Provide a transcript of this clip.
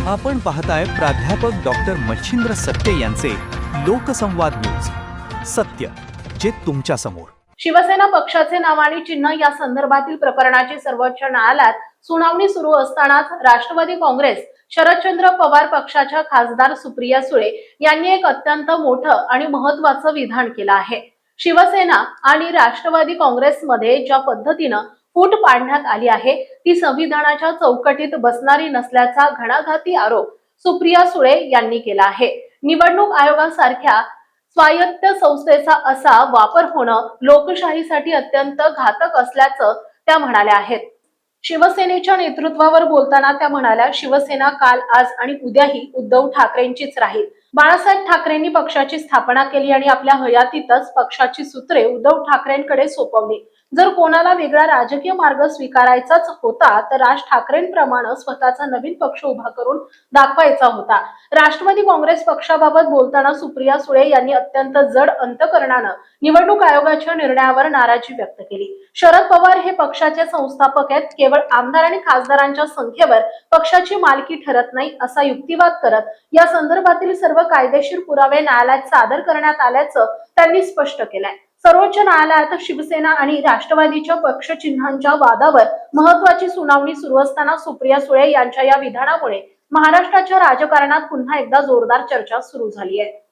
आपण पाहताय प्राध्यापक डॉक्टर मच्छिंद्र सत्य यांचे लोकसंवाद न्यूज. सत्य जे तुमच्या समोर. शिवसेना पक्षाचे नाव आणि चिन्ह या संदर्भातील प्रकरणाची सर्वोच्च न्यायालयात सुनावणी सुरू असतानाच राष्ट्रवादी काँग्रेस शरदचंद्र पवार पक्षाच्या खासदार सुप्रिया सुळे यांनी एक अत्यंत मोठं आणि महत्त्वाचं विधान केलं आहे. शिवसेना आणि राष्ट्रवादी काँग्रेसमध्ये ज्या पद्धतीनं फूट पाडण्यात आली आहे ती संविधानाच्या चौकटीत बसणारी नसल्याचा घणाघाती आरोप सुप्रिया सुळे यांनी केला आहे. निवडणूक आयोगासारख्या स्वायत्त संस्थेचा असा वापर होणं लोकशाहीसाठी अत्यंत घातक असल्याचं त्या म्हणाल्या आहेत. शिवसेनेच्या नेतृत्वावर बोलताना त्या म्हणाल्या, शिवसेना काल, आज आणि उद्याही उद्धव ठाकरेंचीच राहील. बाळासाहेब ठाकरेंनी पक्षाची स्थापना केली आणि आपल्या हयातीतच पक्षाची सूत्रे उद्धव ठाकरेंकडे सोपवली. जर कोणाला वेगळा राजकीय मार्ग स्वीकारायचाच होता तर राज ठाकरेंप्रमाणे स्वतःचा नवीन पक्ष उभा करून दाखवायचा होता. राष्ट्रवादी काँग्रेस पक्षाबाबत बोलताना सुप्रिया सुळे यांनी अत्यंत जड अंतकरणानं निवडणूक आयोगाच्या निर्णयावर नाराजी व्यक्त केली. शरद पवार हे पक्षाचे संस्थापक आहेत. केवळ आमदार आणि खासदारांच्या संख्येवर पक्षाची मालकी ठरत नाही असा युक्तिवाद करत या संदर्भातील सर्व कायदेशीर पुरावे न्यायालयात सादर करण्यात आल्याचं त्यांनी स्पष्ट केलंय. सर्वोच्च न्यायालयात शिवसेना आणि राष्ट्रवादीच्या पक्ष चिन्हांच्या वादावर महत्त्वाची सुनावणी सुरू असताना सुप्रिया सुळे यांच्या या विधानामुळे महाराष्ट्राच्या राजकारणात पुन्हा एकदा जोरदार चर्चा सुरू झाली आहे.